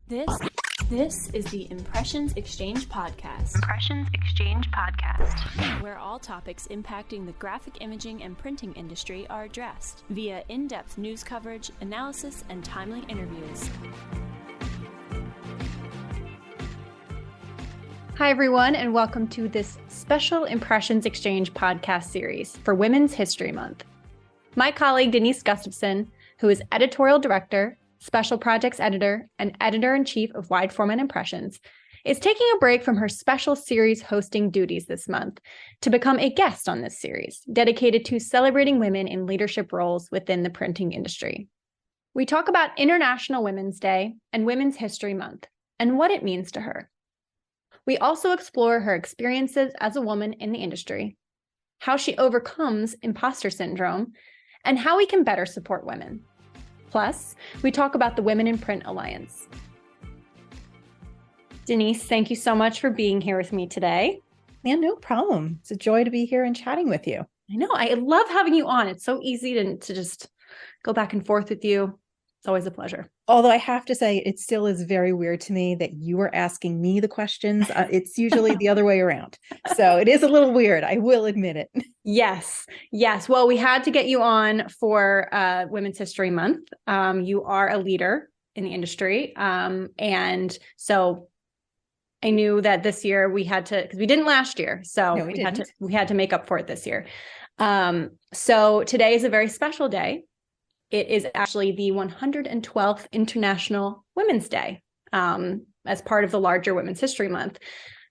This is the Impressions Exchange Podcast. Where all topics impacting the graphic imaging and printing industry are addressed via in-depth news coverage, analysis, and timely interviews. Hi, everyone, and welcome to this special Impressions Exchange podcast series for Women's History Month. My colleague, Denise Gustavson, who is Editorial Director, Special Projects Editor, and Editor-in-Chief of Wide Format Impressions, is taking a break from her special series hosting duties this month to become a guest on this series, dedicated to celebrating women in leadership roles within the printing industry. We talk about International Women's Day and Women's History Month, and what it means to her. We also explore her experiences as a woman in the industry, how she overcomes imposter syndrome, and how we can better support women. Plus, we talk about the Women in Print Alliance. Denise, thank you so much for being here with me today. Yeah, no problem. It's a joy to be here and chatting with you. I know. I love having you on. It's so easy to just go back and forth with you. It's always a pleasure. Although I have to say, it still is very weird to me that you are asking me the questions. It's usually the other way around. So it is a little weird. I will admit it. Yes. Well, we had to get you on for Women's History Month. You are a leader in the industry. And so I knew that this year we had to, because we didn't last year. So No, we had to make up for it this year. So today is a very special day. It is actually the 112th International Women's Day as part of the larger Women's History Month.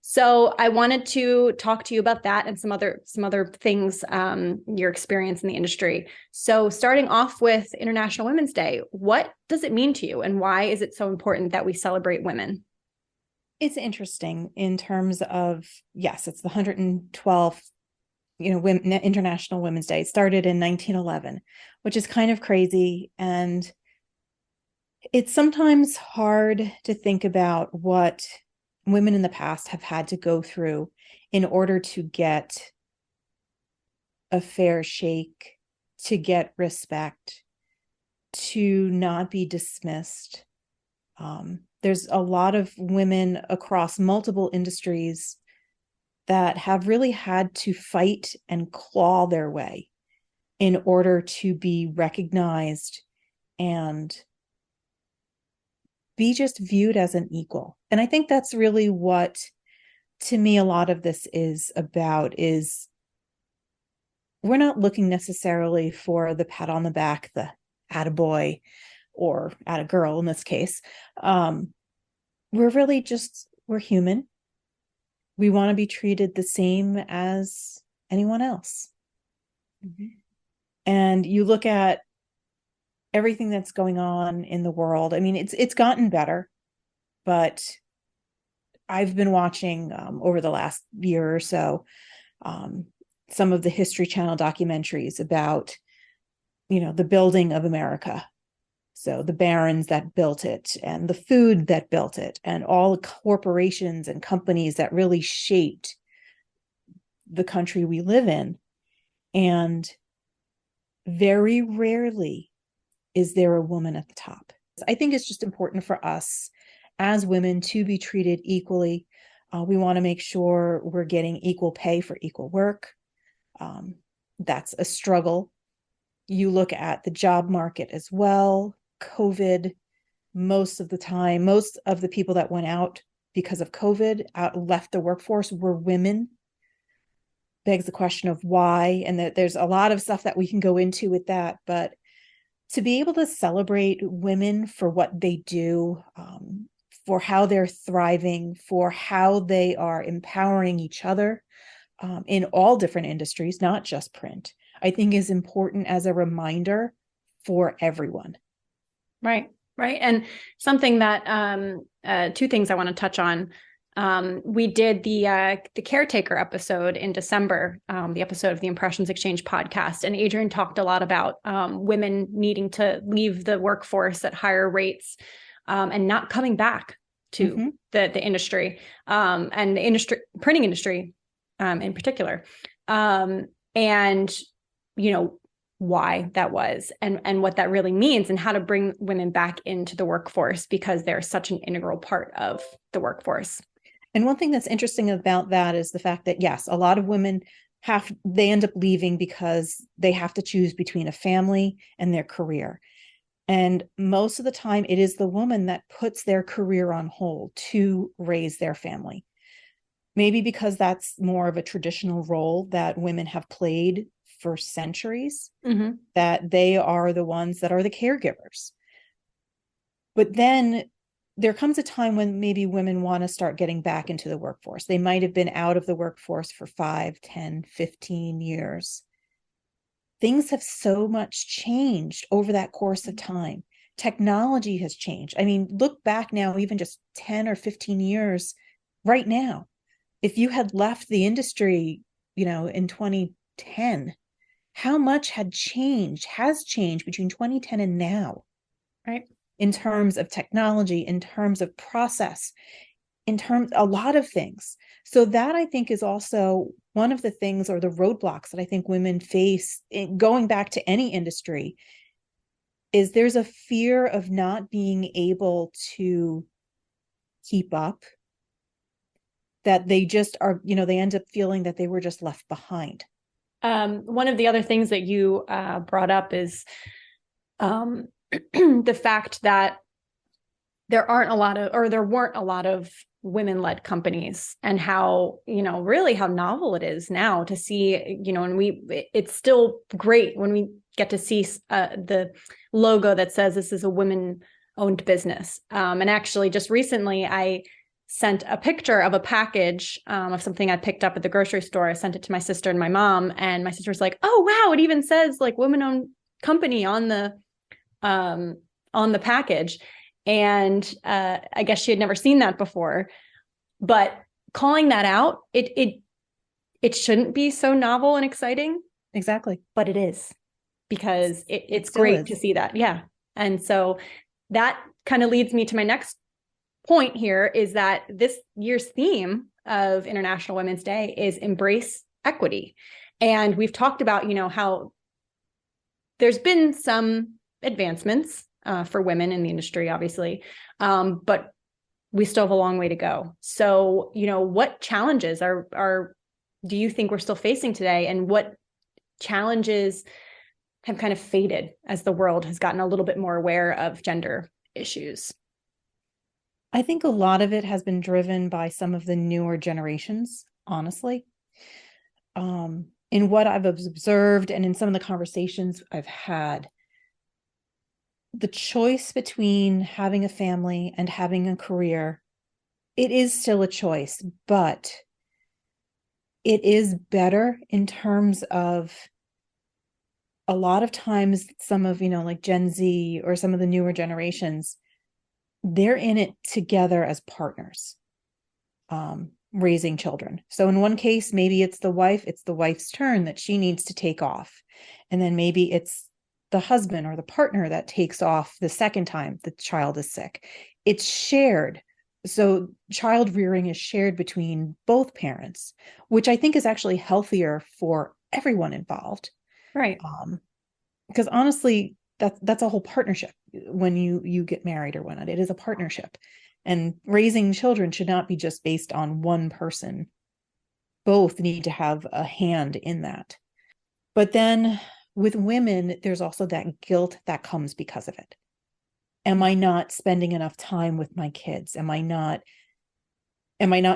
So I wanted to talk to you about that and some other things, your experience in the industry. So starting off with International Women's Day, what does it mean to you and why is it so important that we celebrate women? It's interesting in terms of, yes, it's the 112th International Women's Day. It started in 1911, which is kind of crazy. And it's sometimes hard to think about what women in the past have had to go through in order to get a fair shake, to get respect, to not be dismissed. There's a lot of women across multiple industries that have really had to fight and claw their way in order to be recognized and be just viewed as an equal. And I think that's really what, to me, a lot of this is about, is we're not looking necessarily for the pat on the back, the attaboy, or attagirl in this case. We're human. We want to be treated the same as anyone else. Mm-hmm. And you look at everything that's going on in the world. I mean, it's gotten better, but I've been watching over the last year or so some of the History Channel documentaries about, the building of America. So the barons that built it and the food that built it and all the corporations and companies that really shaped the country we live in. And very rarely is there a woman at the top. I think it's just important for us as women to be treated equally. We want to make sure we're getting equal pay for equal work. That's a struggle. You look at the job market as well. COVID, most of the people that went out because of COVID left the workforce were women. Begs the question of why, and that there's a lot of stuff that we can go into with that, but to be able to celebrate women for what they do, for how they're thriving, for how they are empowering each other in all different industries, not just print, I think is important as a reminder for everyone. Right. And something that, two things I want to touch on. We did the caretaker episode in December, the episode of the Impressions Exchange podcast. And Adrian talked a lot about women needing to leave the workforce at higher rates and not coming back to the industry and the printing industry in particular. And why that was and what that really means and how to bring women back into the workforce because they're such an integral part of the workforce. And one thing that's interesting about that is the fact that, yes, a lot of women they end up leaving because they have to choose between a family and their career. And most of the time it is the woman that puts their career on hold to raise their family. Maybe because that's more of a traditional role that women have played for centuries, that they are the ones that are the caregivers. But then there comes a time when maybe women want to start getting back into the workforce. They might have been out of the workforce for 5, 10, 15 years. Things have so much changed over that course of time. Technology has changed. I mean, look back now, even just 10 or 15 years right now. If you had left the industry, in 2010, how much has changed between 2010 and now, right? In terms of technology, in terms of process, a lot of things. So that I think is also one of the things or the roadblocks that I think women face going back to any industry is there's a fear of not being able to keep up, that they just are, they end up feeling that they were just left behind. One of the other things that you brought up is the fact that there weren't a lot of women-led companies, and how, really how novel it is now to see, and it's still great when we get to see the logo that says this is a women-owned business. And actually just recently I sent a picture of a package of something I picked up at the grocery store. I sent it to my sister and my mom, and my sister was like, "Oh, wow, it even says like women-owned company on the package." And I guess she had never seen that before. But calling that out, it shouldn't be so novel and exciting. Exactly. But it is, because it's great to see that. Yeah. And so that kind of leads me to my next point here, is that this year's theme of International Women's Day is embrace equity. And we've talked about, how there's been some advancements for women in the industry, obviously, but we still have a long way to go. So, what challenges do you think we're still facing today, and what challenges have kind of faded as the world has gotten a little bit more aware of gender issues? I think a lot of it has been driven by some of the newer generations, honestly. In what I've observed and in some of the conversations I've had, the choice between having a family and having a career, it is still a choice, but it is better in terms of a lot of times some of, like Gen Z or some of the newer generations, they're in it together as partners, raising children. So in one case, maybe it's the wife's turn that she needs to take off. And then maybe it's the husband or the partner that takes off the second time the child is sick. It's shared. So child rearing is shared between both parents, which I think is actually healthier for everyone involved. Right. Because honestly, that's a whole partnership when you get married or whatnot. It is a partnership, and raising children should not be just based on one person. Both need to have a hand in that. But then with women, there's also that guilt that comes because of it. Am I not spending enough time with my kids? Am I not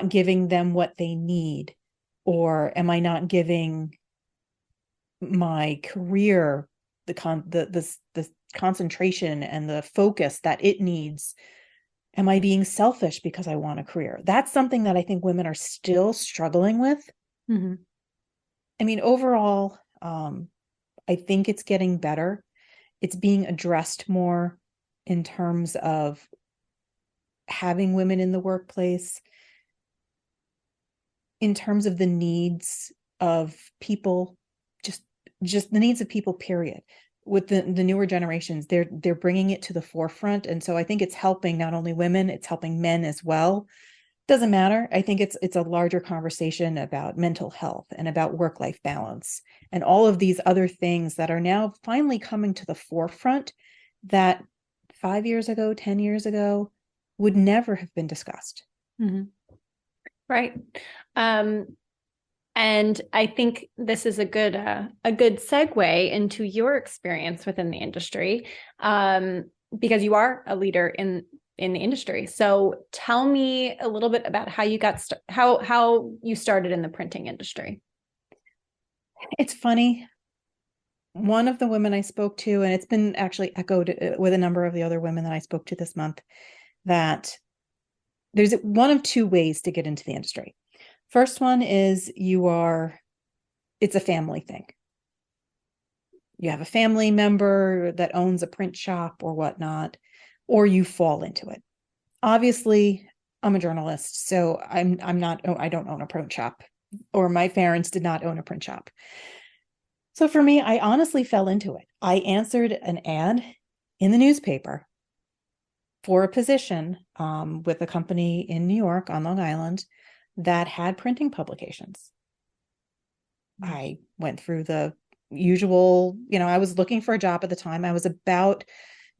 giving them what they need? Or am I not giving my career the concentration and the focus that it needs? Am I being selfish because I want a career? That's something that I think women are still struggling with. Mm-hmm. I mean, overall, I think it's getting better. It's being addressed more in terms of having women in the workplace, in terms of the needs of people, just the needs of people, period. With the newer generations, they're bringing it to the forefront. And so I think it's helping not only women, it's helping men as well. Doesn't matter. I think it's a larger conversation about mental health and about work-life balance and all of these other things that are now finally coming to the forefront that 5 years ago, 10 years ago would never have been discussed. Mm-hmm. Right. And I think this is a good segue into your experience within the industry, because you are a leader in the industry. So tell me a little bit about how you got how you started in the printing industry. It's funny. One of the women I spoke to, and it's been actually echoed with a number of the other women that I spoke to this month, that there's one of two ways to get into the industry. First one is it's a family thing. You have a family member that owns a print shop or whatnot, or you fall into it. Obviously, I'm a journalist, so I don't own a print shop, or my parents did not own a print shop. So for me, I honestly fell into it. I answered an ad in the newspaper for a position with a company in New York on Long Island that had printing publications. I went through the usual, I was looking for a job at the time. I was about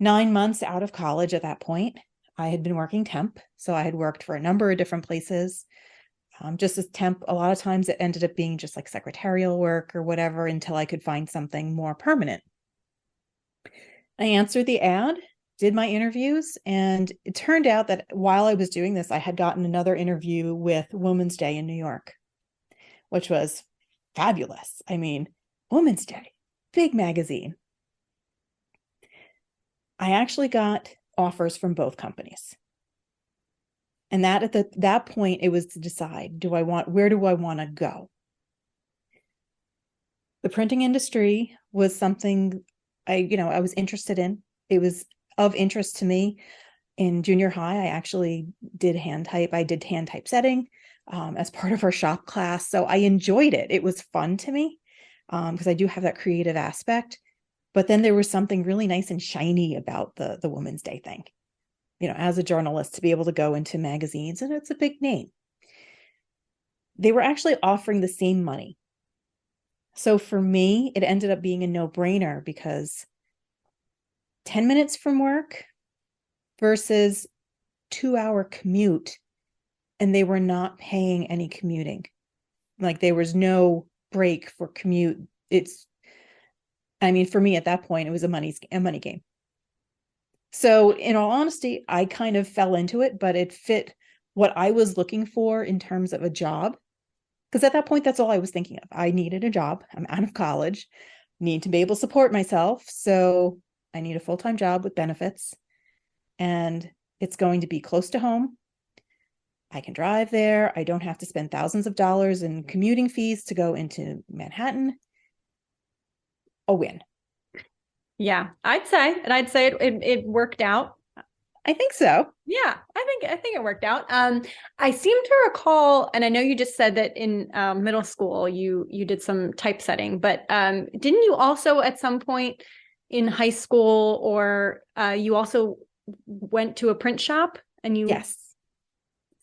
9 months out of college at that point. I had been working temp, so I had worked for a number of different places. Just as temp, a lot of times it ended up being just like secretarial work or whatever until I could find something more permanent. I answered the ad, did my interviews, and it turned out that while I was doing this, I had gotten another interview with Women's Day in New York, which was fabulous. I mean, Women's Day, big magazine. I actually got offers from both companies. And that at that point, it was to decide, where do I want to go? The printing industry was something I was interested in. It was of interest to me. In junior high, I actually did hand type. I did hand typesetting as part of our shop class. So I enjoyed it. It was fun to me because I do have that creative aspect. But then there was something really nice and shiny about the Women's Day thing. As a journalist, to be able to go into magazines, and it's a big name. They were actually offering the same money. So for me, it ended up being a no-brainer because 10 minutes from work versus 2-hour commute, and they were not paying any commuting. Like there was no break for commute. For me at that point, it was a money game. So in all honesty, I kind of fell into it, but it fit what I was looking for in terms of a job. Because at that point, that's all I was thinking of. I needed a job. I'm out of college, need to be able to support myself. So I need a full-time job with benefits. And it's going to be close to home. I can drive there. I don't have to spend thousands of dollars in commuting fees to go into Manhattan. A win. Yeah, I'd say it worked out. I think so. Yeah, I think it worked out. I seem to recall, and I know you just said that in middle school you did some typesetting, but didn't you also at some point in high school, or you also went to a print shop and you? Yes.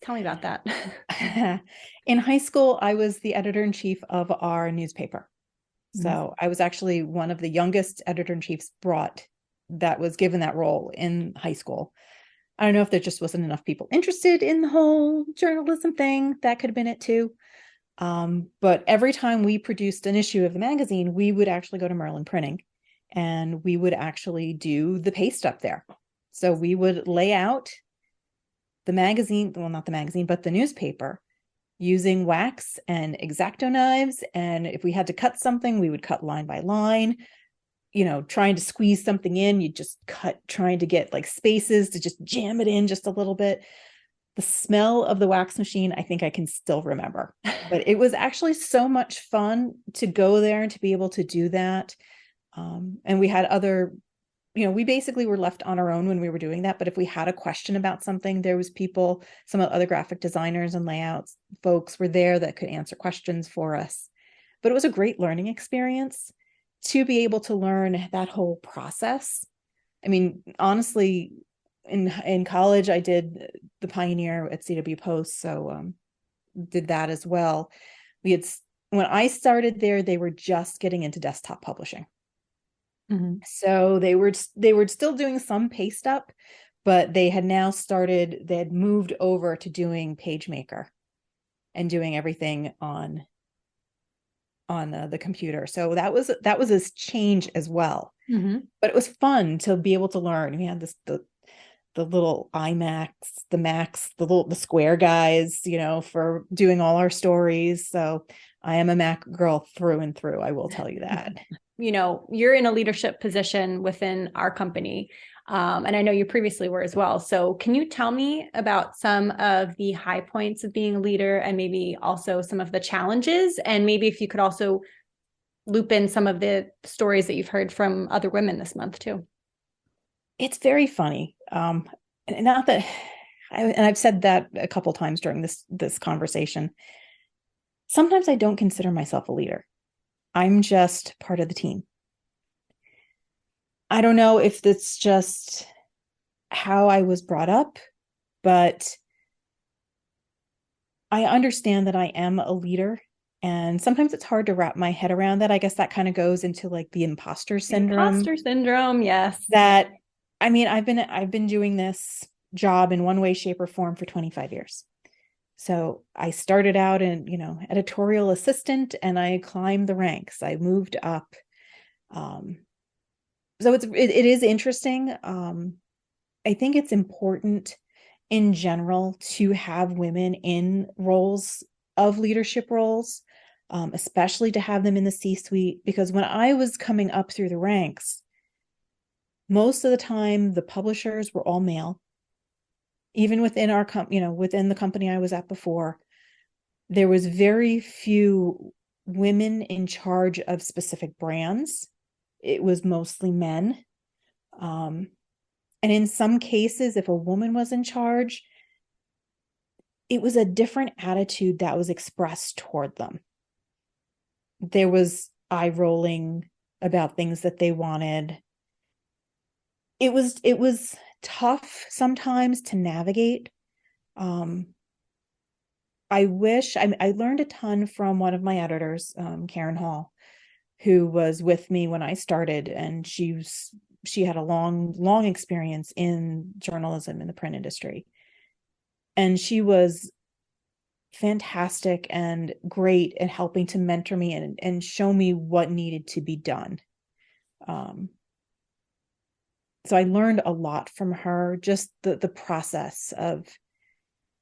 Tell me about that. In high school, I was the editor-in-chief of our newspaper. So I was actually one of the youngest editor-in-chiefs that was given that role in high school. I don't know if there just wasn't enough people interested in the whole journalism thing. That could have been it too. But every time we produced an issue of the magazine, we would actually go to Merlin Printing and we would actually do the paste up there. So we would lay out the magazine, well, not the magazine, but the newspaper, using wax and X-Acto knives. And if we had to cut something, we would cut line by line. Trying to squeeze something in, you just cut, trying to get like spaces to just jam it in just a little bit. The smell of the wax machine, I think I can still remember. But it was actually so much fun to go there and to be able to do that. And we had other, we basically were left on our own when we were doing that. But if we had a question about something, there was people, some of the other graphic designers and layouts folks were there that could answer questions for us. But it was a great learning experience to be able to learn that whole process. I mean, honestly, in college, I did the Pioneer at CW Post, so did that as well. When I started there, they were just getting into desktop publishing. Mm-hmm. So they were still doing some paste up, but they had moved over to doing PageMaker and doing everything on the computer. So that was a change as well. Mm-hmm. But it was fun to be able to learn. We had the little iMacs, the Macs, the square guys, for doing all our stories. So I am a Mac girl through and through. I will tell you that. You're in a leadership position within our company. And I know you previously were as well. So can you tell me about some of the high points of being a leader and maybe also some of the challenges? And maybe if you could also loop in some of the stories that you've heard from other women this month too. It's very funny. And not that, and I've said that a couple times during this conversation. Sometimes I don't consider myself a leader. I'm just part of the team. I don't know if that's just how I was brought up, but I understand that I am a leader. And sometimes it's hard to wrap my head around that. I guess that kind of goes into like the imposter syndrome. Imposter syndrome, yes. That, I mean, I've been doing this job in one way, shape, or form for 25 years. So I started out in, editorial assistant, and I climbed the ranks. I moved up. So it is interesting. I think it's important in general to have women in roles of leadership roles, especially to have them in the C-suite, because when I was coming up through the ranks, most of the time the publishers were all male. Even within our within the company I was at before, there was very few women in charge of specific brands. It was mostly men. And in some cases, if a woman was in charge, it was a different attitude that was expressed toward them. There was eye rolling about things that they wanted. It was tough sometimes to navigate. I learned a ton from one of my editors, Karen Hall, who was with me when I started, and she had a long experience in journalism in the print industry. And she was fantastic and great at helping to mentor me and show me what needed to be done. So I learned a lot from her, just the process of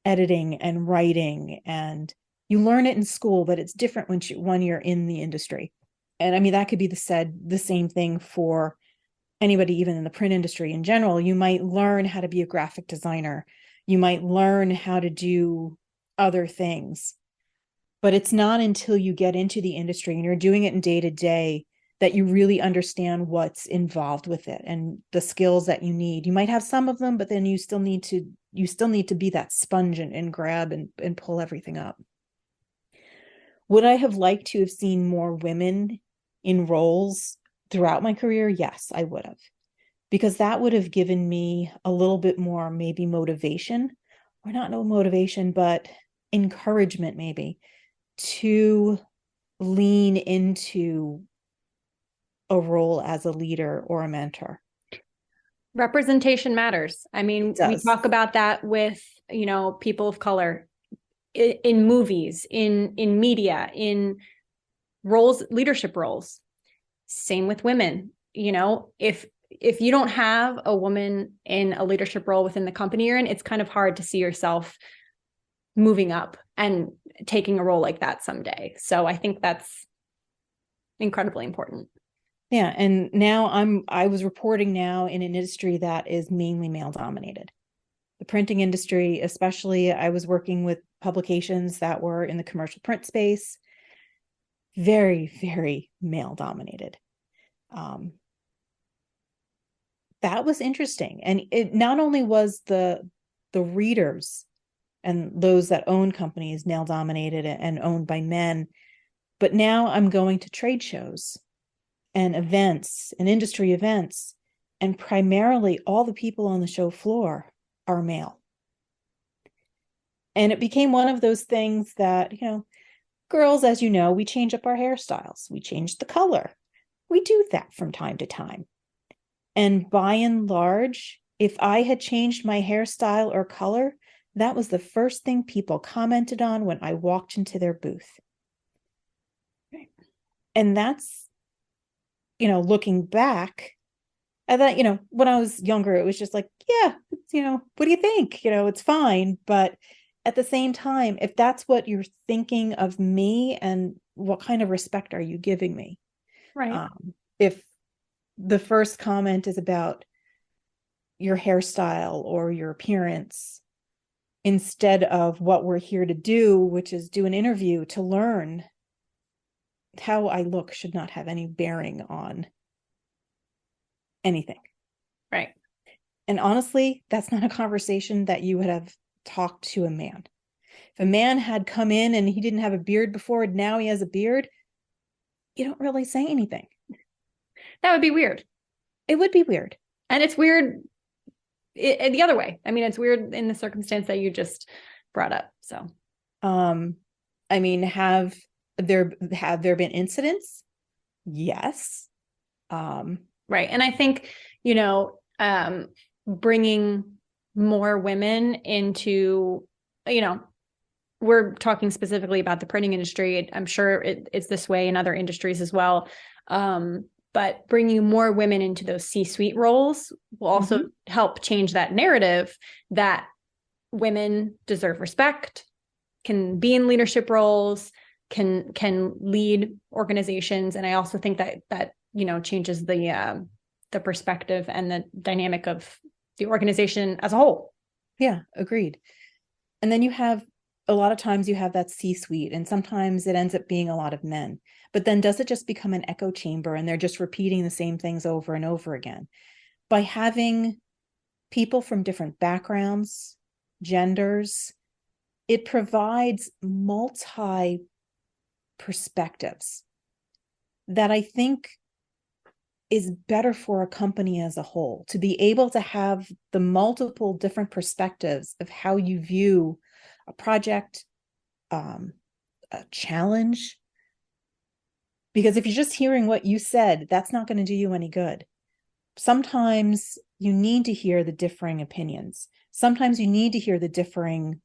editing and writing, and you learn it in school, but it's different when you're in the industry. And I mean, that could be the same thing for anybody, even in the print industry in general. You might learn how to be a graphic designer. You might learn how to do other things, but it's not until you get into the industry and you're doing it in day to day that you really understand what's involved with it and the skills that you need. You might have some of them, but then you still need to be that sponge and grab and pull everything up. Would I have liked to have seen more women in roles throughout my career? Yes, I would have, because that would have given me a little bit more, maybe motivation, or not no motivation, but encouragement maybe to lean into a role as a leader or a mentor. Representation matters. I mean, we talk about that with, people of color in movies, in media, in roles, leadership roles. Same with women. If you don't have a woman in a leadership role within the company you're in, it's kind of hard to see yourself moving up and taking a role like that someday. So I think that's incredibly important. Yeah. And now I was reporting now in an industry that is mainly male dominated. The printing industry, especially, I was working with publications that were in the commercial print space, very, very male dominated. That was interesting. And it not only was the readers and those that own companies male dominated and owned by men, but now I'm going to trade shows and events and industry events, and primarily all the people on the show floor are male. And it became one of those things that, girls, as you know, we change up our hairstyles. We change the color. We do that from time to time. And by and large, if I had changed my hairstyle or color, that was the first thing people commented on when I walked into their booth. And that's, looking back, I thought, when I was younger, it was just like, yeah, what do you think? It's fine. But at the same time, if that's what you're thinking of me, and what kind of respect are you giving me? Right. If the first comment is about your hairstyle or your appearance, instead of what we're here to do, which is do an interview to learn, how I look should not have any bearing on anything. Right. And honestly, that's not a conversation that you would have talked to a man. If a man had come in and he didn't have a beard before, and now he has a beard, you don't really say anything. That would be weird. It would be weird. And it's weird the other way. I mean, it's weird in the circumstance that you just brought up. So, have there been incidents? Yes. Right. And I think, bringing more women into, we're talking specifically about the printing industry. I'm sure it's this way in other industries as well. But bringing more women into those C-suite roles will also help change that narrative that women deserve respect, can be in leadership roles, can lead organizations. And I also think that changes the perspective and the dynamic of the organization as a whole. Yeah, agreed. And then a lot of times you have that C-suite, and sometimes it ends up being a lot of men. But then does it just become an echo chamber and they're just repeating the same things over and over again? By having people from different backgrounds, genders, it provides multi perspectives that I think is better for a company as a whole, to be able to have the multiple different perspectives of how you view a project, a challenge. Because if you're just hearing what you said, that's not going to do you any good. Sometimes you need to hear the differing opinions. Sometimes you need to hear the differing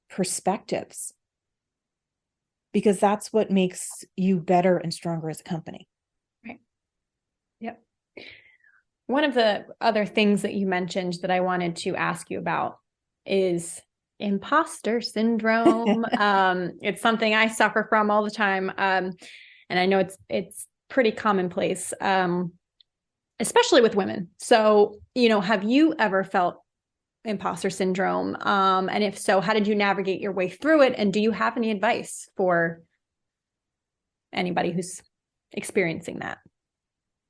perspectives, because that's what makes you better and stronger as a company. Right. Yep. One of the other things that you mentioned that I wanted to ask you about is imposter syndrome. It's something I suffer from all the time. And I know it's pretty commonplace, especially with women. So, have you ever felt imposter syndrome? And if so, how did you navigate your way through it? And do you have any advice for anybody who's experiencing that?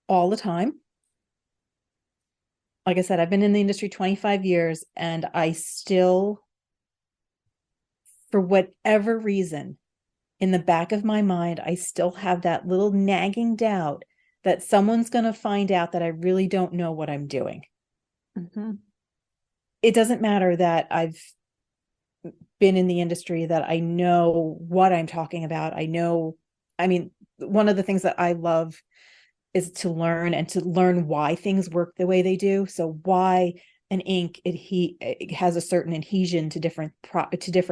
All the time. Like I said, I've been in the industry 25 years, and I still, for whatever reason, in the back of my mind, I still have that little nagging doubt that someone's going to find out that I really don't know what I'm doing. Mm-hmm. It doesn't matter that I've been in the industry, that I know what I'm talking about. One of the things that I love is to learn, and to learn why things work the way they do. So why an ink, it has a certain adhesion to different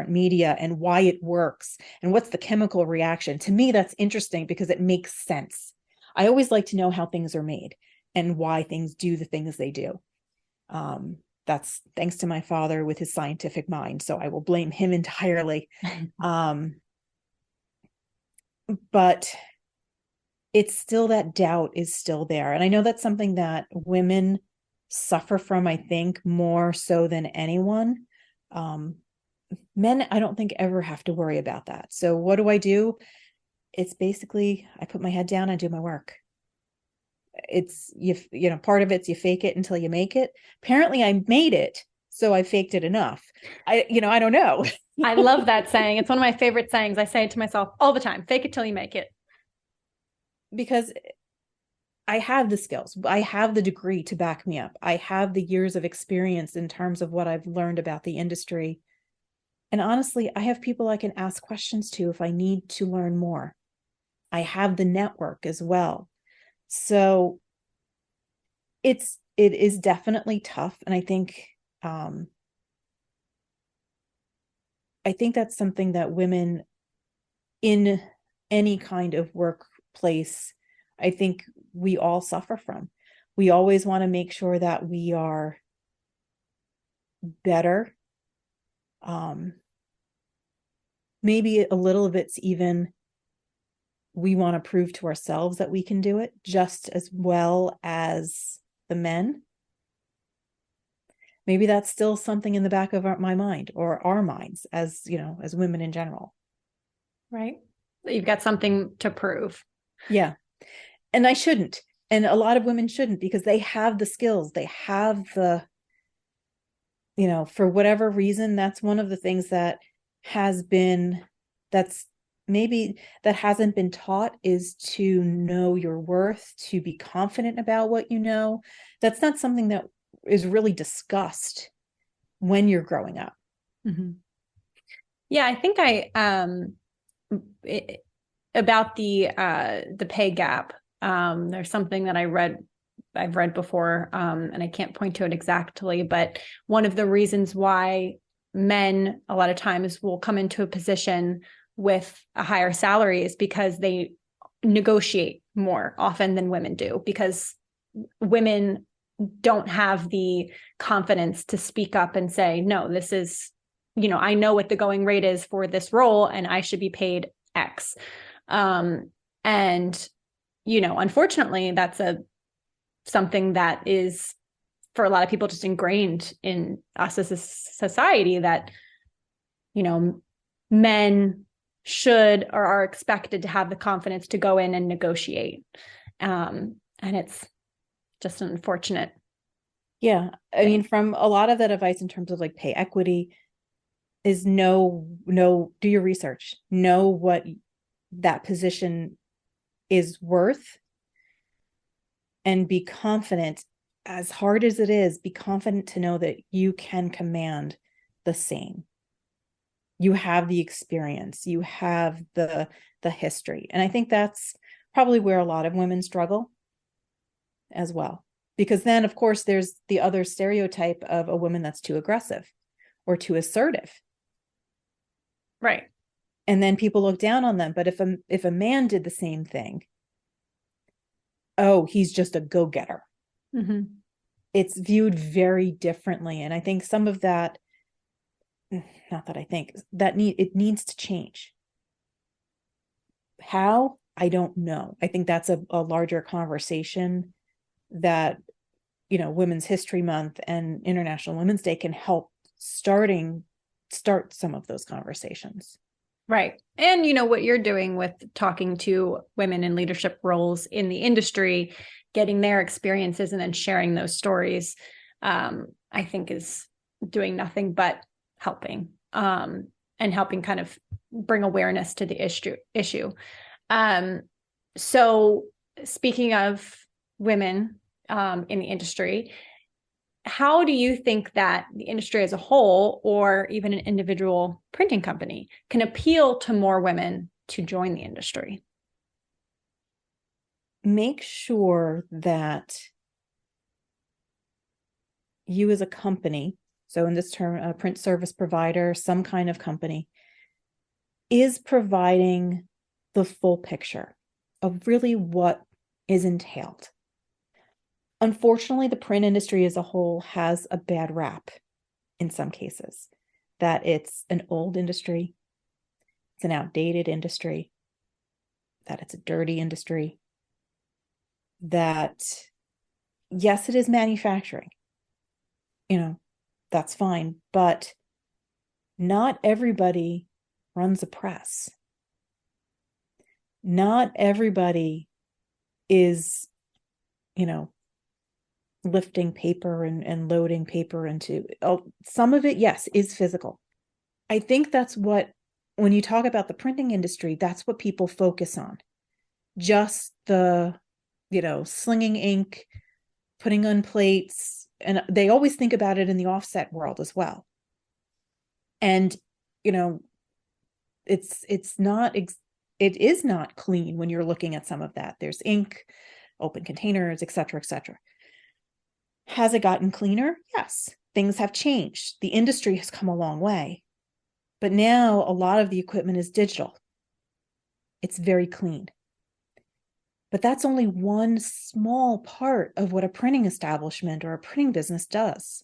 media, and why it works, and what's the chemical reaction. To me, that's interesting because it makes sense. I always like to know how things are made and why things do the things they do. That's thanks to my father with his scientific mind, so I will blame him entirely. But it's still, that doubt is still there. And I know that's something that women suffer from, I think, more so than anyone. Men, I don't think, ever have to worry about that. So what do? It's basically, I put my head down, I do my work. It's, part of it's you fake it until you make it. Apparently I made it, so I faked it enough. I don't know. I love that saying. It's one of my favorite sayings. I say it to myself all the time: fake it till you make it. Because I have the skills. I have the degree to back me up. I have the years of experience in terms of what I've learned about the industry. And honestly, I have people I can ask questions to if I need to learn more. I have the network as well. So it is definitely tough. And I think that's something that women in any kind of workplace, I think we all suffer from. We always want to make sure that we are better. Maybe a little of it's even we want to prove to ourselves that we can do it just as well as the men. Maybe that's still something in the back of my mind or our minds as, as women in general. Right. You've got something to prove. Yeah. And I shouldn't. And a lot of women shouldn't, because they have the skills. They have the, for whatever reason, that's one of the things that hasn't been taught, is to know your worth, to be confident about what you know. That's not something that is really discussed when you're growing up. Mm-hmm. Yeah, I think about the pay gap. There's something that I've read before, and I can't point to it exactly, but one of the reasons why men a lot of times will come into a position with a higher salary is because they negotiate more often than women do, because women don't have the confidence to speak up and say, no, this is, I know what the going rate is for this role and I should be paid X. And, unfortunately, that's something that is, for a lot of people, just ingrained in us as a society, that, men should or are expected to have the confidence to go in and negotiate. And it's just an unfortunate. Yeah. I mean, from a lot of that advice in terms of like pay equity is do your research, know what that position is worth, and be confident, as hard as it is, be confident to know that you can command the same. You have the experience, you have the history. And I think that's probably where a lot of women struggle as well. Because then, of course, there's the other stereotype of a woman that's too aggressive or too assertive. Right. And then people look down on them. But if a man did the same thing, oh, he's just a go-getter. Mm-hmm. It's viewed very differently. And I think some of that, not that I think, it needs to change. How? I don't know. I think that's a larger conversation that, Women's History Month and International Women's Day can help start some of those conversations. Right. And what you're doing with talking to women in leadership roles in the industry, getting their experiences and then sharing those stories, I think is doing nothing but helping, and helping kind of bring awareness to the issue. So speaking of women in the industry, how do you think that the industry as a whole, or even an individual printing company, can appeal to more women to join the industry? Make sure that you as a company, so in this term, a print service provider, some kind of company, is providing the full picture of really what is entailed. Unfortunately, the print industry as a whole has a bad rap in some cases, that it's an old industry, it's an outdated industry, that it's a dirty industry, that, yes, it is manufacturing, that's fine, but not everybody runs a press. Not everybody is, lifting paper and loading paper into, some of it, yes, is physical. I think that's what, when you talk about the printing industry, that's what people focus on. Just the slinging ink, putting on plates, and they always think about it in the offset world as well. And, it is not clean when you're looking at some of that. There's ink, open containers, et cetera, et cetera. Has it gotten cleaner? Yes. Things have changed. The industry has come a long way. But now a lot of the equipment is digital. It's very clean. But that's only one small part of what a printing establishment or a printing business does.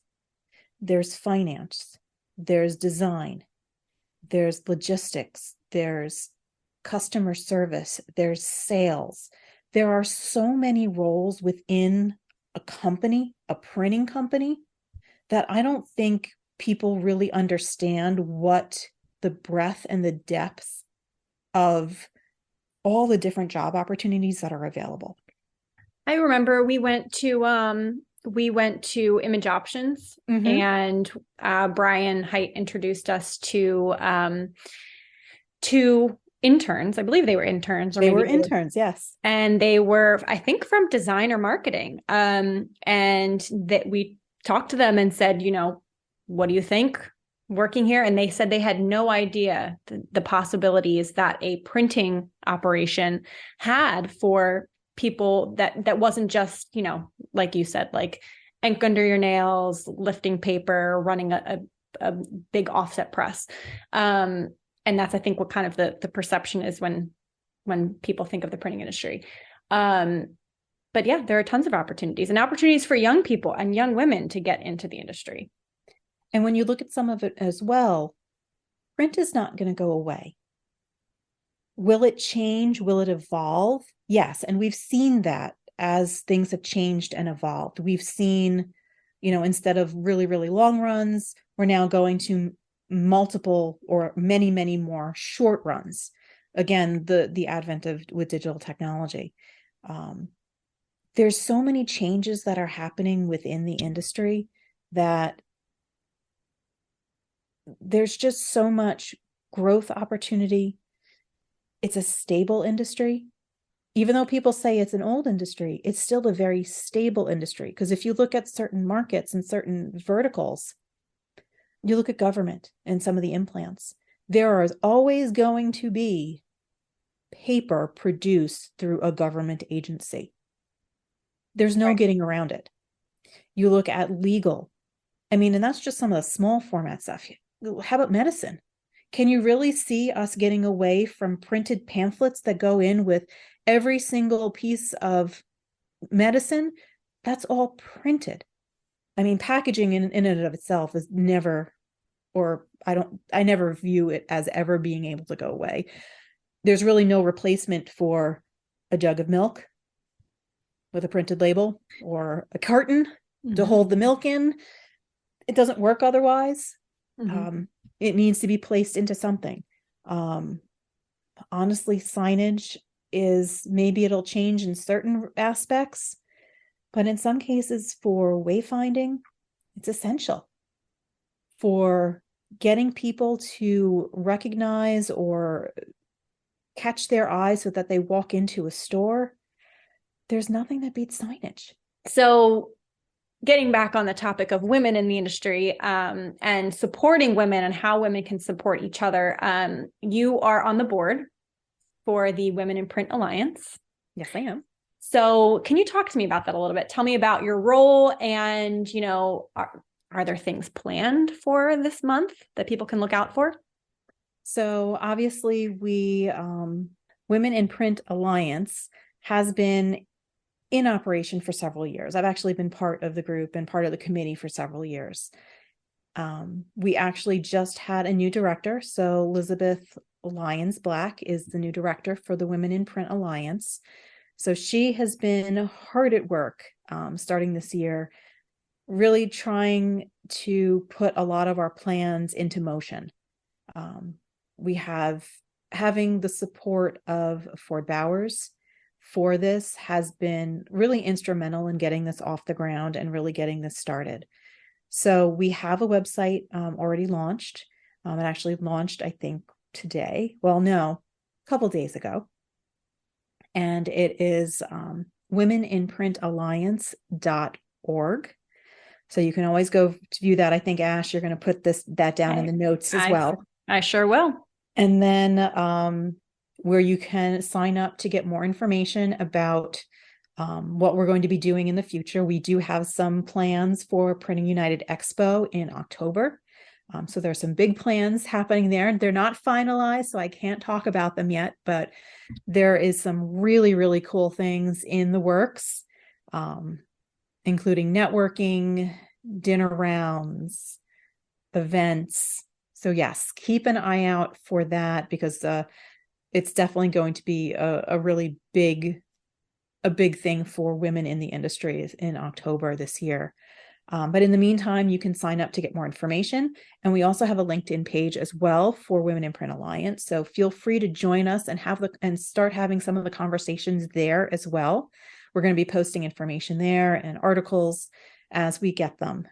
There's finance, there's design, there's logistics, there's customer service, there's sales. There are so many roles within a company, a printing company, that I don't think people really understand what the breadth and the depth of all the different job opportunities that are available. I remember we went to Image Options, and Brian Height introduced us to interns. I believe they were interns. They were interns, yes. And they were, I think, from design or marketing. And that we talked to them and said, what do you think working here? And they said they had no idea the possibilities that a printing operation had for people that wasn't just, like you said, like ink under your nails, lifting paper, running a big offset press. And that's, I think, what kind of the perception is when people think of the printing industry. But yeah, there are tons of opportunities and opportunities for young people and young women to get into the industry. And when you look at some of it as well, print is not going to go away. Will it change? Will it evolve? Yes. And we've seen that as things have changed and evolved. We've seen, instead of really, really long runs, we're now going to multiple or many, many more short runs. Again, the advent with digital technology. There's so many changes that are happening within the industry that there's just so much growth opportunity. It's a stable industry. Even though people say it's an old industry, it's still a very stable industry. Because if you look at certain markets and certain verticals, you look at government and some of the implants, there is always going to be paper produced through a government agency. There's no getting around it. You look at legal. And that's just some of the small format stuff. How about medicine? Can you really see us getting away from printed pamphlets that go in with every single piece of medicine? That's all printed. Packaging in and of itself is never, or I never view it as ever being able to go away. There's really no replacement for a jug of milk with a printed label or a carton to hold the milk in. It doesn't work otherwise. It needs to be placed into something. Honestly, signage is, maybe it'll change in certain aspects, but in some cases for wayfinding, it's essential for getting people to recognize or catch their eyes so that they walk into a store. There's nothing that beats signage. So getting back on the topic of women in the industry and supporting women and how women can support each other, you are on the board for the Women in Print Alliance. Yes, I am. So can you talk to me about that a little bit? Tell me about your role and, are there things planned for this month that people can look out for? So obviously we, Women in Print Alliance has been in operation for several years. I've actually been part of the group and part of the committee for several years. We actually just had a new director. So Elizabeth Lyons Black is the new director for the Women in Print Alliance. So she has been hard at work starting this year, really trying to put a lot of our plans into motion. We have having the support of Ford Bowers for this has been really instrumental in getting this off the ground and really getting this started. So we have a website already launched. It actually launched, I think, today. Well, no, a couple days ago. And it is womeninprintalliance.org. So you can always go to view that. I think, Ash, you're going to put that down in the notes as well. I sure will. And then where you can sign up to get more information about what we're going to be doing in the future. We do have some plans for Printing United Expo in October. So there's some big plans happening there. They're not finalized, so I can't talk about them yet, but there is some really, really cool things in the works, including networking, dinner rounds, events. So yes, keep an eye out for that, because it's definitely going to be a really big thing for women in the industry in October this year. But in the meantime, you can sign up to get more information. And we also have a LinkedIn page as well for Women in Print Alliance. So feel free to join us and start having some of the conversations there as well. We're going to be posting information there and articles as we get them,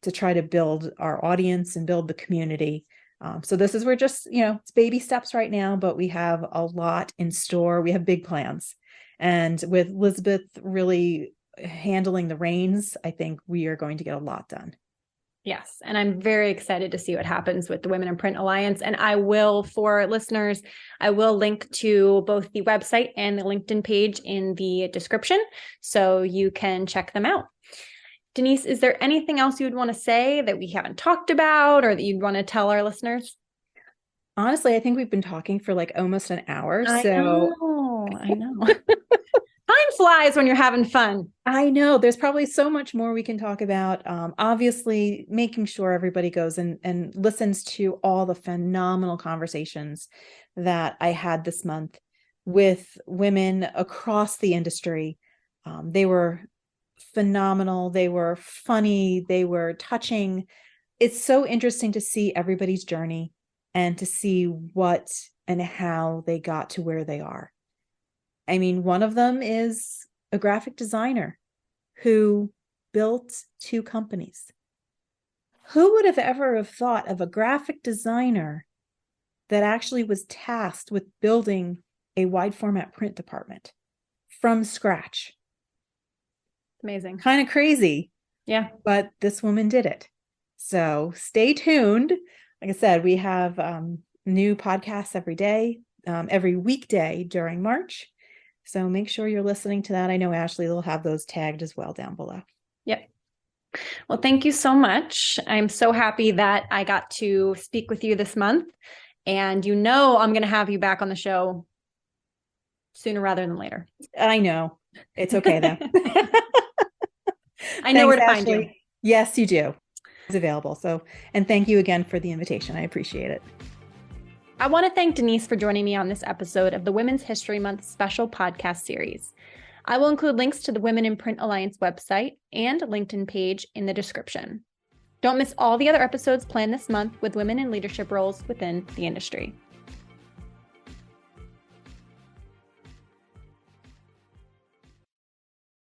to try to build our audience and build the community. So we're just, it's baby steps right now, but we have a lot in store. We have big plans. And with Elizabeth really handling the reins, I think we are going to get a lot done. Yes. And I'm very excited to see what happens with the Women in Print Alliance. And I will, for listeners, I will link to both the website and the LinkedIn page in the description, so you can check them out. Denise, is there anything else you'd want to say that we haven't talked about or that you'd want to tell our listeners? Honestly, I think we've been talking for like almost an hour. I know. Time flies when you're having fun. I know. There's probably so much more we can talk about. Obviously, making sure everybody goes and listens to all the phenomenal conversations that I had this month with women across the industry. They were phenomenal. They were funny. They were touching. It's so interesting to see everybody's journey and to see what and how they got to where they are. I mean, one of them is a graphic designer who built 2 companies. Who would have ever have thought of a graphic designer that actually was tasked with building a wide format print department from scratch? Amazing. Kind of crazy. Yeah. But this woman did it. So stay tuned. Like I said, we have new podcasts every day, every weekday during March. So make sure you're listening to that. I know Ashley will have those tagged as well down below. Yep. Well, thank you so much. I'm so happy that I got to speak with you this month. And I'm going to have you back on the show sooner rather than later. I know. It's okay though. I know where to find you. Yes, you do. It's available. And thank you again for the invitation. I appreciate it. I want to thank Denise for joining me on this episode of the Women's History Month special podcast series. I will include links to the Women in Print Alliance website and LinkedIn page in the description. Don't miss all the other episodes planned this month with women in leadership roles within the industry.